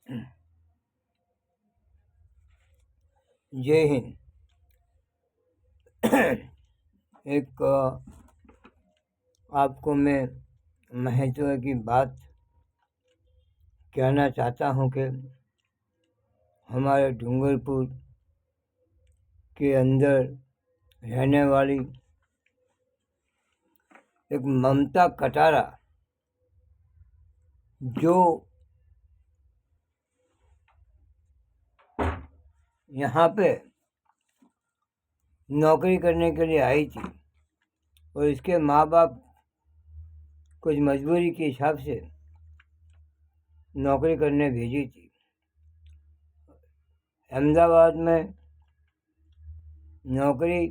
जय हिंद। एक आपको मैं महत्व की बात कहना चाहता हूँ कि हमारे डूंगरपुर के अंदर रहने वाली एक ममता कटारा, जो यहाँ पे नौकरी करने के लिए आई थी और इसके माँ बाप कुछ मजबूरी के हिसाब से नौकरी करने भेजी थी। अहमदाबाद में नौकरी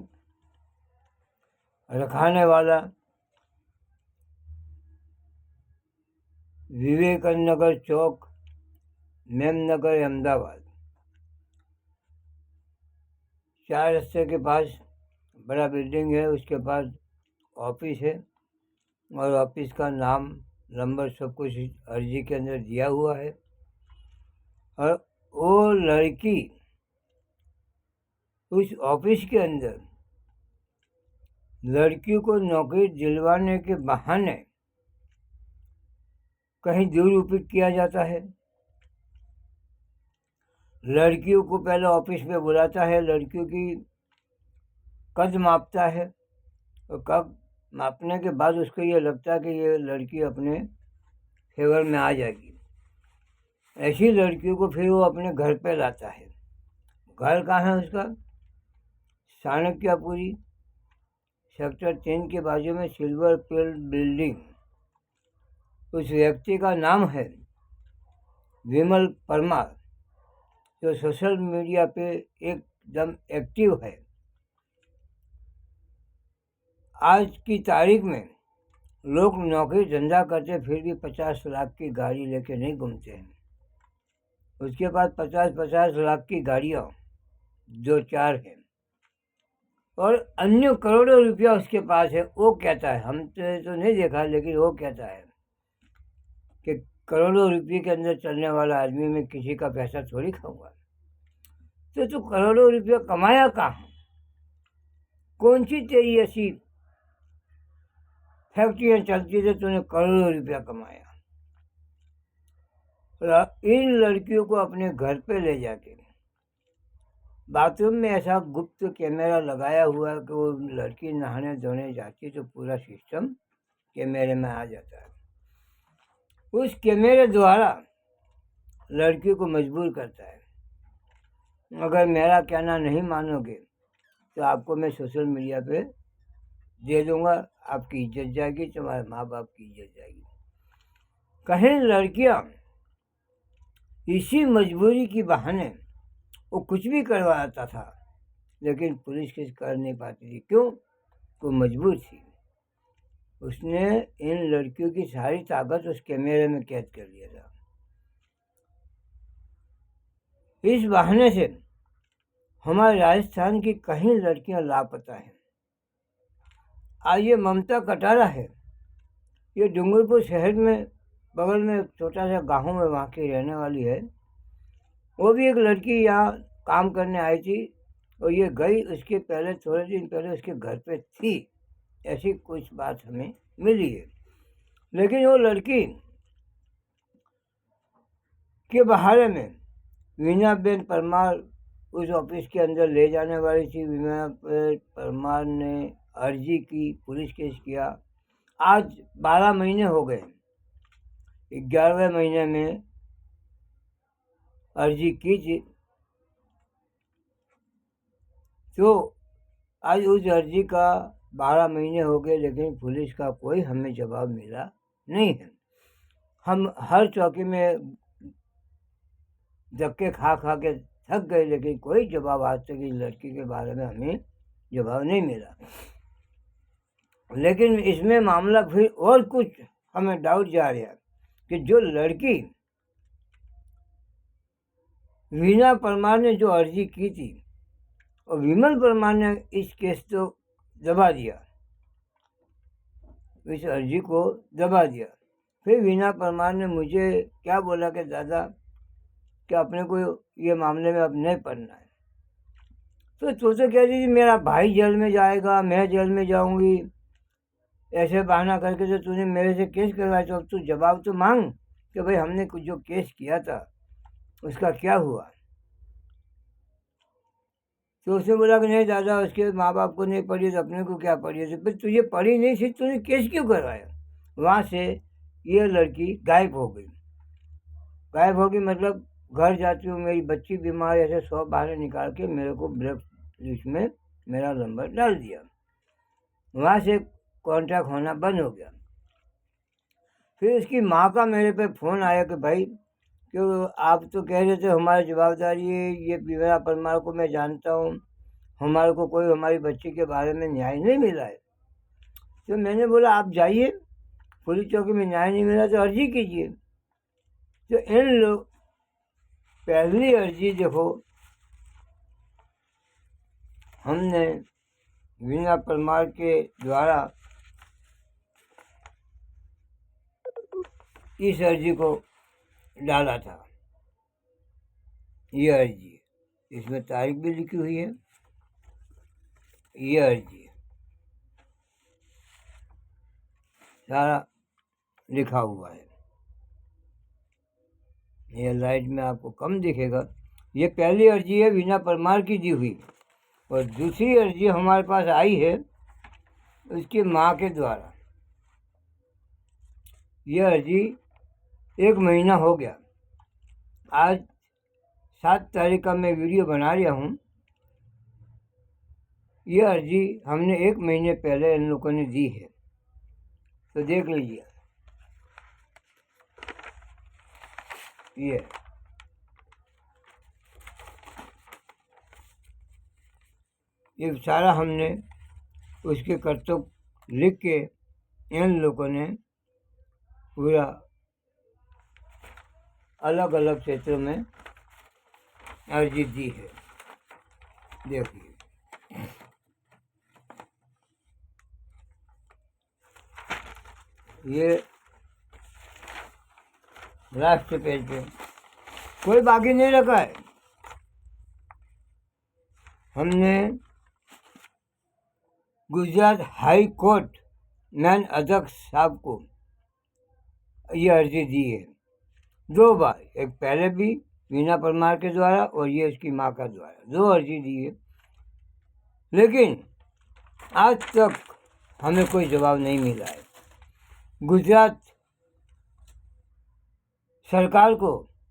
रखाने वाला विवेकानगर चौक, मेमनगर, अहमदाबाद, 4 रस्ते के पास बड़ा बिल्डिंग है। उसके पास ऑफिस है और ऑफिस का नाम, नंबर, सब कुछ अर्जी के अंदर दिया हुआ है। और वो लड़की उस ऑफिस के अंदर लड़कियों को नौकरी दिलवाने के बहाने कहीं दुरुपयोग किया जाता है। लड़कियों को पहले ऑफिस में बुलाता है, लड़कियों की कद मापता है और कद मापने के बाद उसको ये लगता है कि ये लड़की अपने फेवर में आ जाएगी। ऐसी लड़कियों को फिर वो अपने घर पे लाता है। घर कहाँ है उसका? चाणक्यपुरी सेक्टर 3 के बाजू में सिल्वर पेल बिल्डिंग। उस व्यक्ति का नाम है विमल परमार, जो सोशल मीडिया पे एकदम एक्टिव है। आज की तारीख में लोग नौकरी धंधा करते फिर भी 50 लाख की गाड़ी लेके नहीं घूमते हैं। उसके पास 50-50 लाख की गाड़ियाँ 2-4 हैं और अन्य करोड़ों रुपया उसके पास है। वो कहता है, हमने तो नहीं देखा, लेकिन वो कहता है कि करोड़ों रुपये के अंदर चलने वाला आदमी में किसी का पैसा थोड़ी खाऊंगा। तो तू करोड़ों रुपया कमाया कहाँ? कौन सी तेरी ऐसी फैक्ट्रियाँ चलती थे तूने करोड़ों रुपया कमाया? इन लड़कियों को अपने घर पे ले जाके बाथरूम में ऐसा गुप्त कैमरा लगाया हुआ है कि वो लड़की नहाने धोने जाती तो पूरा सिस्टम कैमरे में आ जाता है। उस कैमरे द्वारा लड़कियों को मजबूर करता है। अगर मेरा कहना नहीं मानोगे तो आपको मैं सोशल मीडिया पे दे दूंगा, आपकी इज्जत जाएगी, तुम्हारे माँ बाप की इज्जत जाएगी। कहीं लड़कियां इसी मजबूरी की बहाने वो कुछ भी करवाता था, लेकिन पुलिस केस कर नहीं पाती थी। क्यों? वो मजबूर थी। उसने इन लड़कियों की सारी ताकत उस कैमरे में कैद कर लिया था। इस बहाने से हमारे राजस्थान की कई लड़कियां लापता हैं। आज ये ममता कटारा है, ये डूंगरपुर शहर में बगल में एक छोटा सा गाँव में वहाँ की रहने वाली है। वो भी एक लड़की यहाँ काम करने आई थी और ये गई, उसके पहले थोड़े दिन पहले उसके घर पे थी, ऐसी कुछ बात हमें मिली है। लेकिन वो लड़की के बारे में वीणाबेन परमार उस ऑफिस के अंदर ले जाने वाली थी। वीणाबेन परमार ने अर्जी की, पुलिस केस किया। आज 12 महीने हो गए, 11वें महीने में अर्जी की थी। तो आज उस अर्जी का 12 महीने हो गए, लेकिन पुलिस का कोई हमें जवाब मिला नहीं है। हम हर चौकी में धक्के खा खा के थक गए, लेकिन कोई जवाब आज तक इस लड़की के बारे में हमें जवाब नहीं मिला। लेकिन इसमें मामला फिर और कुछ हमें डाउट जा रहा है कि जो लड़की वीणा परमार ने जो अर्जी की थी और विमल परमार ने इस केस को दबा दिया, इस अर्जी को दबा दिया। फिर वीणा परमार ने मुझे क्या बोला कि दादा कि अपने को ये मामले में अब नहीं पढ़ना है। तो सोचो कह रही थी मेरा भाई जेल में जाएगा, मैं जेल में जाऊंगी, ऐसे बहाना करके तो तूने मेरे से केस करवाया, तो अब तू जवाब तो मांग कि भाई हमने कुछ जो केस किया था उसका क्या हुआ। तो उसने बोला कि नहीं दादा, उसके माँ बाप को नहीं पढ़ी तो अपने को क्या पढ़ी है। तो फिर तुझे पढ़ी नहीं थी, तूने केस क्यों करवाया। वहाँ से ये लड़की गायब हो गई। गायब होगी मतलब घर जाती हूँ, मेरी बच्ची बीमार, ऐसे 100 बहाने निकाल के मेरे को ब्लैक लिस्ट में मेरा नंबर डाल दिया। वहाँ से कॉन्टैक्ट होना बंद हो गया। फिर इसकी माँ का मेरे पे फ़ोन आया कि भाई क्यों आप तो कह रहे थे हमारी जवाबदारी है, ये विवेक परमार को मैं जानता हूँ, हमारे को कोई हमारी बच्ची के बारे में न्याय नहीं मिला है। तो मैंने बोला आप जाइए, पुलिस चौकी में न्याय नहीं मिला तो अर्जी कीजिए। तो इन लोग पहली अर्जी देखो हमने वीना परमार के द्वारा इस अर्जी को डाला था। ये अर्जी, इसमें तारीख भी लिखी हुई है। ये अर्जी सारा लिखा हुआ है। ये लाइट में आपको कम दिखेगा। ये पहली अर्जी है वीना परमार की दी हुई, और दूसरी अर्जी हमारे पास आई है उसकी माँ के द्वारा। ये अर्जी 1 महीना हो गया। आज 7 तारीख का मैं वीडियो बना रहा हूँ। ये अर्जी हमने 1 महीने पहले इन लोगों ने दी है, तो देख लीजिए। ये सारा हमने उसके कर्तव्य लिख के इन लोगों ने पूरा अलग अलग क्षेत्रों में अर्जी दी है। देखिए ये लास्ट पेज पे कोई बाकी नहीं रखा है। हमने गुजरात हाई कोर्ट मैन अध्यक्ष साहब को ये अर्जी दी है 2 बार, एक पहले भी वीना परमार के द्वारा और ये उसकी माँ का द्वारा 2 अर्जी दी है, लेकिन आज तक हमें कोई जवाब नहीं मिला है। गुजरात सरकार को